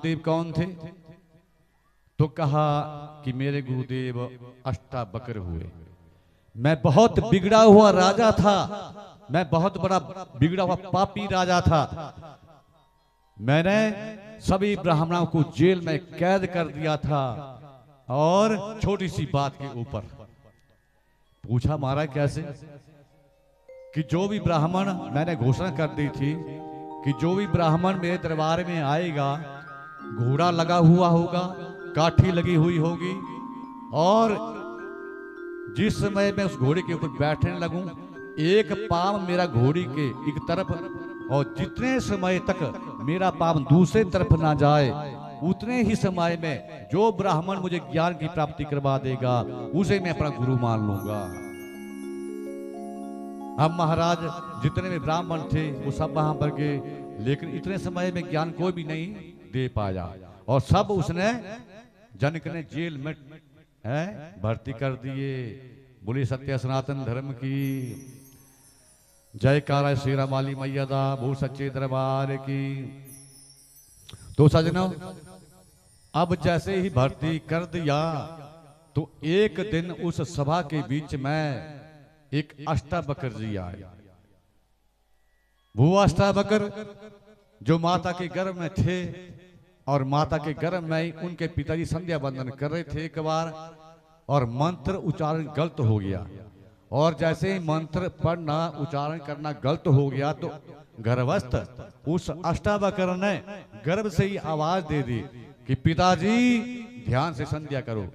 गुरुदेव कौन थे? तो कहा कि मेरे गुरुदेव अष्टावक्र हुए। मैं बहुत बिगड़ा हुआ राजा था, मैं बहुत बड़ा बिगड़ा हुआ पापी राजा था। मैंने सभी ब्राह्मणों को जेल में कैद कर दिया था और छोटी सी बात के ऊपर पूछा, महाराज कैसे? कि जो भी ब्राह्मण, मैंने घोषणा कर दी थी कि जो भी ब्राह्मण मेरे दरबार में आएगा, घोड़ा लगा हुआ होगा, काठी लगी हुई होगी, और जिस समय मैं उस घोड़े के ऊपर बैठने लगूं, एक पांव मेरा घोड़ी के एक तरफ, और जितने समय तक मेरा पांव दूसरे तरफ ना जाए, उतने ही समय में जो ब्राह्मण मुझे ज्ञान की प्राप्ति करवा देगा, उसे मैं अपना गुरु मान लूंगा। अब महाराज जितने भी ब्राह्मण थे वो सब वहां पर गए, लेकिन इतने समय में ज्ञान कोई भी नहीं दे पाया, और सब उसने जनक ने जेल में भर्ती कर दिए। बोले सत्य सनातन धर्म की जयकारा, श्री राम वाली मैया दा, भू सच्चे दरबार की। तो सजनों, अब जैसे ही भर्ती कर दिया तो एक दिन उस सभा के बीच में एक अष्टावक्र जी आए। वो अष्टावक्र जो माता के गर्भ में थे, और माता के गर्भ में ही उनके पिताजी संध्या बंदन कर रहे थे एक बार, और मंत्र उच्चारण गलत हो गया, और जैसे ही मंत्र पढ़ना उच्चारण करना गलत हो गया तो गर्भस्थ उस अष्टावक्र ने गर्भ से ही आवाज दे दी कि पिताजी ध्यान से संध्या करो,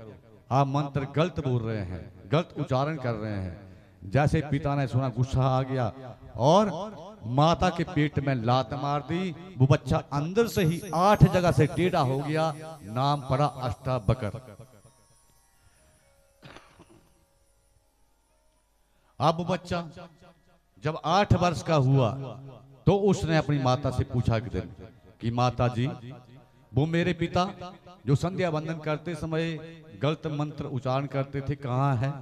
आप मंत्र गलत बोल रहे हैं, गलत उच्चारण कर रहे हैं। जैसे पिता ने सुना, गुस्सा आ गया और माता के पेट में लात मार दी। वो बच्चा अंदर से ही 8 जगह से टेढ़ा हो गया, नाम पड़ा अष्टावक्र। अब बच्चा जब 8 वर्ष का हुआ तो उसने अपनी माता से पूछा कि माता जी, वो मेरे पिता जो संध्या वंदन करते समय गलत मंत्र उच्चारण करते थे, कहाँ है?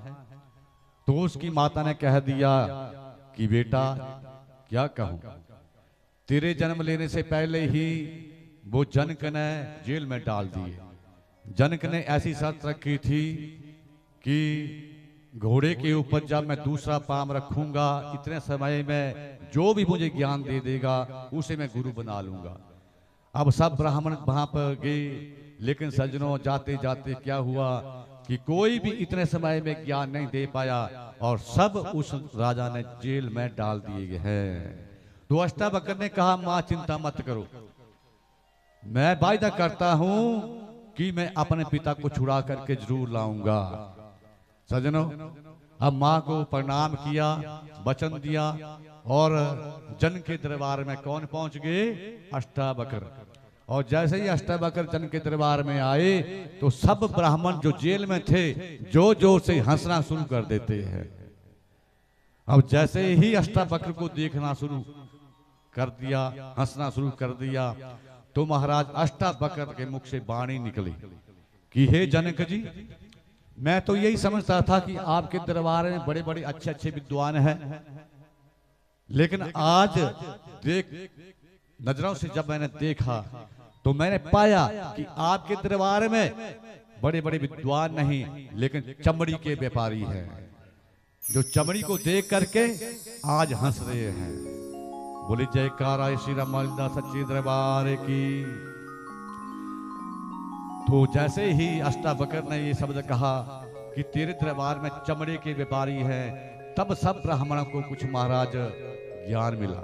तो उसकी माता ने कह दिया कि बेटा क्या कहूं, तेरे जन्म लेने से पहले ही वो जनक ने जेल में डाल दिए। जनक ने ऐसी शर्त रखी थी कि घोड़े के ऊपर जब मैं दूसरा पांव रखूंगा, इतने समय में जो भी मुझे ज्ञान दे देगा उसे मैं गुरु बना लूंगा। अब सब ब्राह्मण वहां पर गए, लेकिन सज्जनों जाते जाते क्या हुआ कि कोई भी इतने समय में ज्ञान नहीं दे पाया, और सब उस राजा ने जेल में डाल दिए गए हैं। तो अष्टावक्र ने कहा, मां चिंता मत करो, मैं वायदा करता हूं कि मैं अपने पिता को छुड़ा करके जरूर लाऊंगा। सज्जनों, अब मां को प्रणाम किया, वचन दिया, और जन के दरबार में कौन पहुंच गए? अष्टावक्र। और जैसे ही अष्टावक्र जन के दरबार में आए तो सब ब्राह्मण जो जेल में थे जोर जोर से हंसना शुरू कर देते हैं। अब जैसे ही अष्टावक्र को देखना शुरू कर दिया, हंसना शुरू कर दिया, तो महाराज अष्टावक्र के मुख से वाणी निकली कि हे जनक जी, मैं तो यही समझता था कि आपके दरबार में बड़े बड़े अच्छे अच्छे विद्वान हैं, लेकिन आज नजरों से जब मैंने देखा तो मैंने पाया कि आपके दरबार में बड़े बड़े विद्वान नहीं, लेकिन चमड़ी के व्यापारी हैं, जो चमड़ी को देख करके आज हंस रहे हैं। बोले जयकारा श्री राम सच्चे दरबार की। तो जैसे ही अष्टावक्र ने ये शब्द कहा कि तेरे दरबार में चमड़े के व्यापारी हैं, तब सब ब्राह्मणों को कुछ महाराज ज्ञान मिला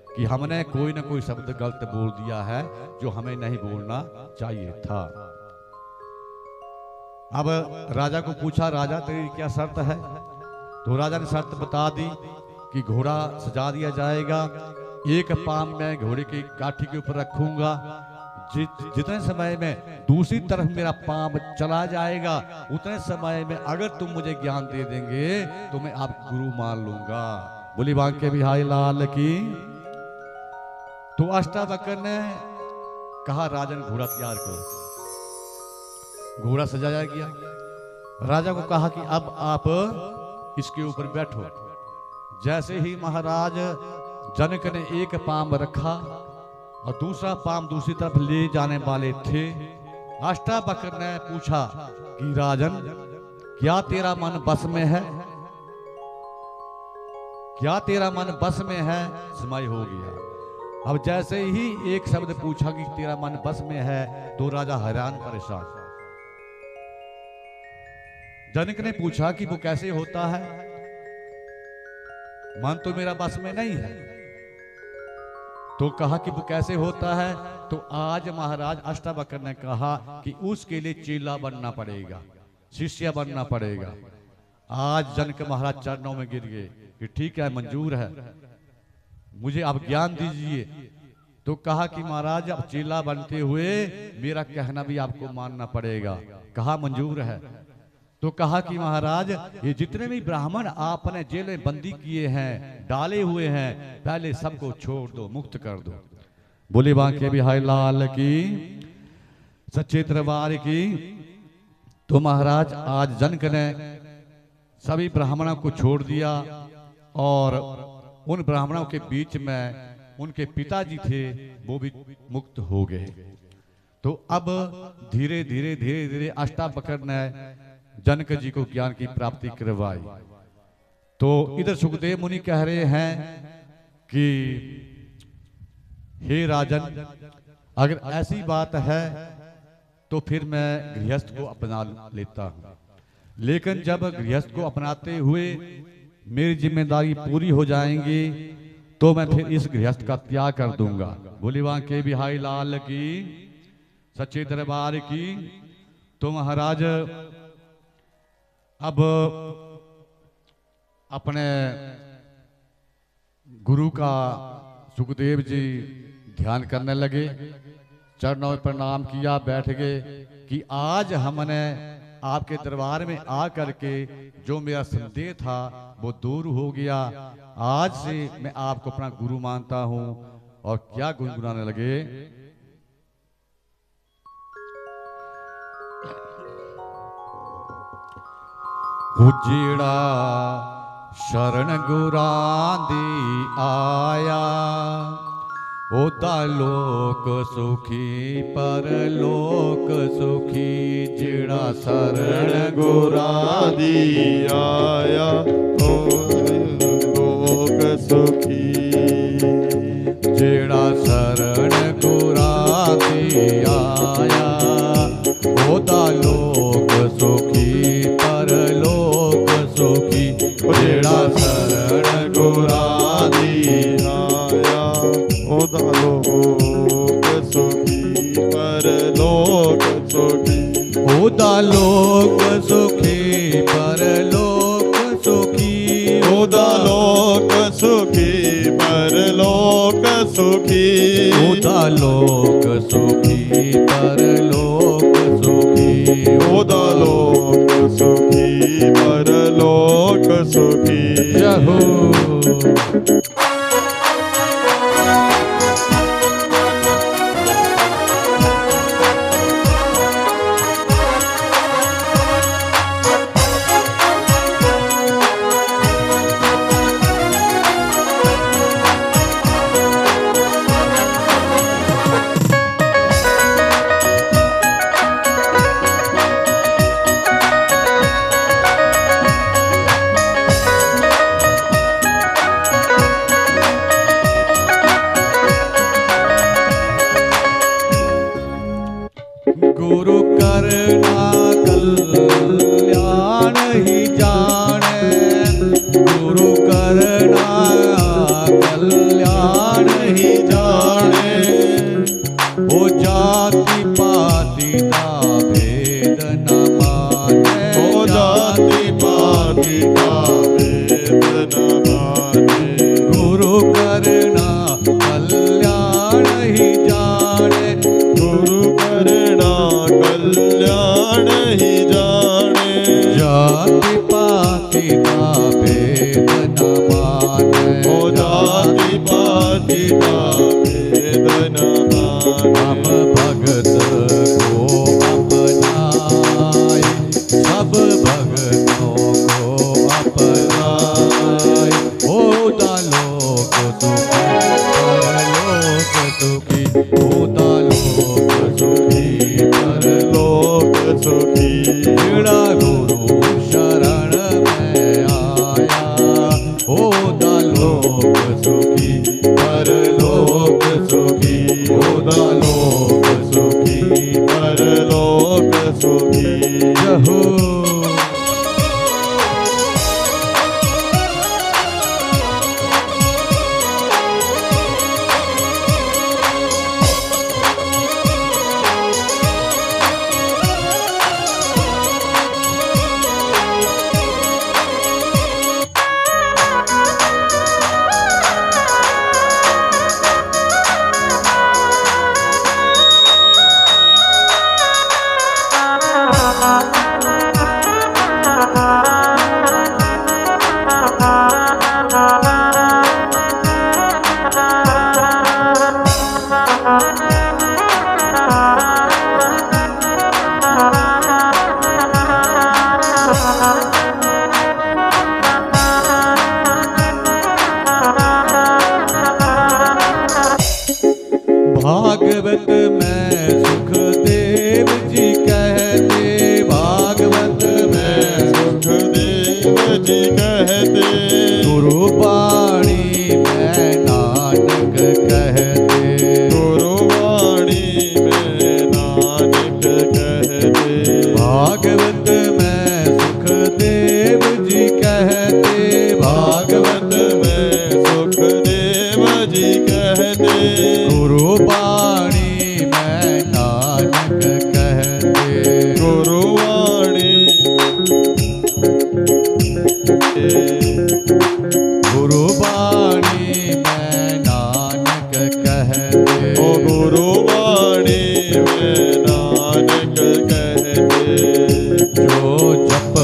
कि हमने कोई ना कोई शब्द गलत बोल दिया है जो हमें नहीं बोलना चाहिए था। अब राजा को पूछा, राजा तेरी क्या शर्त है? तो राजा ने शर्त बता दी कि घोड़ा सजा दिया जाएगा, एक पांव मैं घोड़े की काठी के ऊपर रखूंगा, जितने समय में दूसरी तरफ मेरा पांव चला जाएगा उतने समय में अगर तुम मुझे ज्ञान दे देंगे तो मैं आप गुरु मान लूंगा। बोली बांके बिहारी लाल की। तो अष्टावक्र ने कहा, राजन घोड़ा तैयार करो। घोड़ा सजाया गया। राजा को कहा कि अब आप इसके ऊपर बैठो। जैसे ही महाराज जनक ने एक पांव रखा और दूसरा पाम दूसरी तरफ ले जाने वाले थे। अष्टावक्र ने पूछा कि राजन, क्या तेरा मन बस में है? क्या तेरा मन बस में है? समय हो गया। अब जैसे ही एक शब्द पूछा कि तेरा मन बस में है, तो राजा हैरान परेशान। जनक ने पूछा कि वो कैसे होता है? मन तो मेरा बस में नहीं है। तो कहा कि वो कैसे होता है? तो आज महाराज अष्टावक्र ने कहा कि उसके लिए चेला बनना पड़ेगा, शिष्य बनना पड़ेगा। आज जनक महाराज चरणों में गिर गए कि ठीक है, मंजूर है, मुझे आप ज्ञान दीजिए। तो कहा कि महाराज, अब चेला बनते हुए मेरा कहना भी आपको मानना पड़ेगा। कहा मंजूर है। तो कहा कि महाराज, ये जितने भी ब्राह्मण आपने जेल में बंदी किए हैं, डाले हुए हैं, पहले सबको छोड़ दो, मुक्त कर दो। बोले बांके बिहारी लाल की, सच्चे दरबार की। तो महाराज आज जनक ने सभी ब्राह्मणों को छोड़ दिया और उन ब्राह्मणों के बीच में उनके पिताजी थे, वो भी मुक्त हो गए। तो अब धीरे धीरे धीरे धीरे अष्टावक्र ने जनक जी को ज्ञान की प्राप्ति करवाई। तो इधर सुखदेव मुनि कह रहे हैं कि हे राजन, अगर ऐसी बात है तो फिर मैं गृहस्थ को अपना लेता हूं, लेकिन जब गृहस्थ को अपनाते हुए मेरी जिम्मेदारी पूरी हो जाएंगी तो मैं फिर इस गृहस्थ का त्याग कर दूंगा। बोली बांके बिहारी लाल की, सच्चे दरबार की। तो महाराज अब अपने गुरु का सुखदेव जी ध्यान करने लगे, चरणों में प्रणाम किया, बैठ गए कि आज हमने आपके दरबार में आकर के जो मेरा संदेह था वो दूर हो गया। आज से मैं आपको अपना गुरु मानता हूं। और क्या गुनगुनाने लगे, उजड़ा शरण गुरांदी आया, ओदा लोक सुखी पर लोक सुखी। जिड़ा शरण गुरांदी आया, लोक सुखी। जिड़ा शरण गुरांदी आया, ओदा लोक सुखी पर लोक सुखी। जिड़ा शरण गुरांदी आया, ओदा लोक सुखी पर लोक सुखी। ओदा लोक सुखी पर लोक सुखी। ओदा लोक सुखी पर लोक सुखी। ओदा लोक सुखी पर लोक सुखी। ओदा लोक सुखी पर लोक सुखी। जहो गुरु करना कल्याण ही जाने। गुरु करना कल्याण ही जाने। ओ जाति पाति का भेद न माने। ओ जाति पाति का भेद न माने। गुरु करना कल्याण ही जाने। गुरु करना कल्याण ही जाने। जाति पाति का भेद न माने। ओ जाति पाति का भेद न माने। हम भगत को अपनाए, सब भगतों को अपनाए। ओदा लोक सुखी पर लोक सुखी।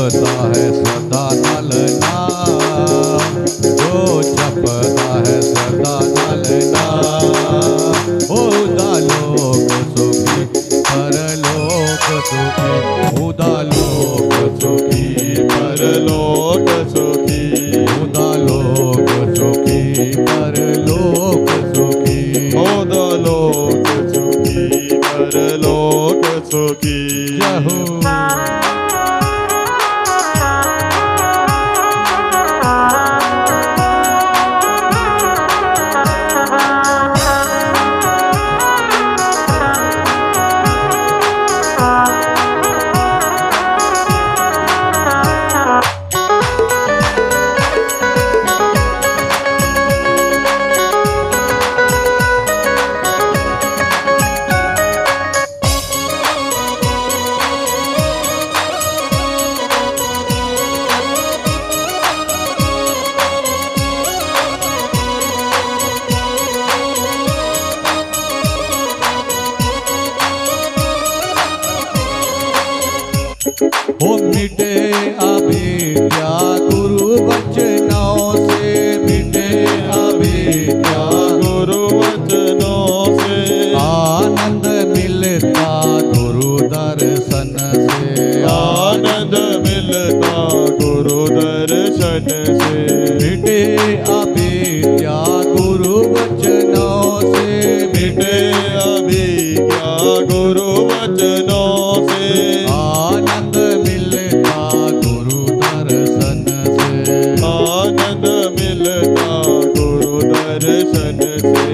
जपता है सदा नल नाम, जो जपता है सदा नल नाम। उदालोक सुखी परलोक सुखी, उदालोक सुखी परलोक सुखी, उदालोक सुखी परलोक सुखी। उदालोक सुखी परलोक सुखी। जय हो। हो मिटे अविद्या गुरु वचनों से, मिटे अविद्या गुरु वचनों से, आनंद मिलता गुरु दर्शन से, आनंद मिलता गुरु दर्शन से। मिटे अविद्या गुरु वचनों से, मिटे अविद्या गुरु वचनों से, आनंद मिलता गुरु दर्शन से, आनंद मिलता गुरु दर्शन से।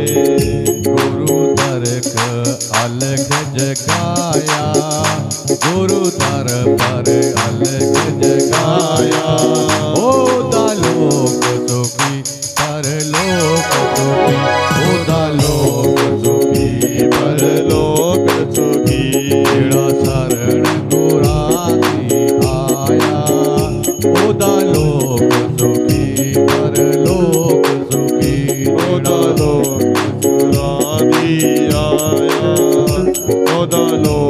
गुरु दर्क अलग जगाया, गुरु दर पर अलग जगाया। ओ दालोक सुखी परलोक सुखी, ओ दालोक सुखी परलोक सुखी, तेरा शरण गुरानी आया। ओ दालोक सुखी परलोक सुखी, उदालोक सुरादी आया, उदालोक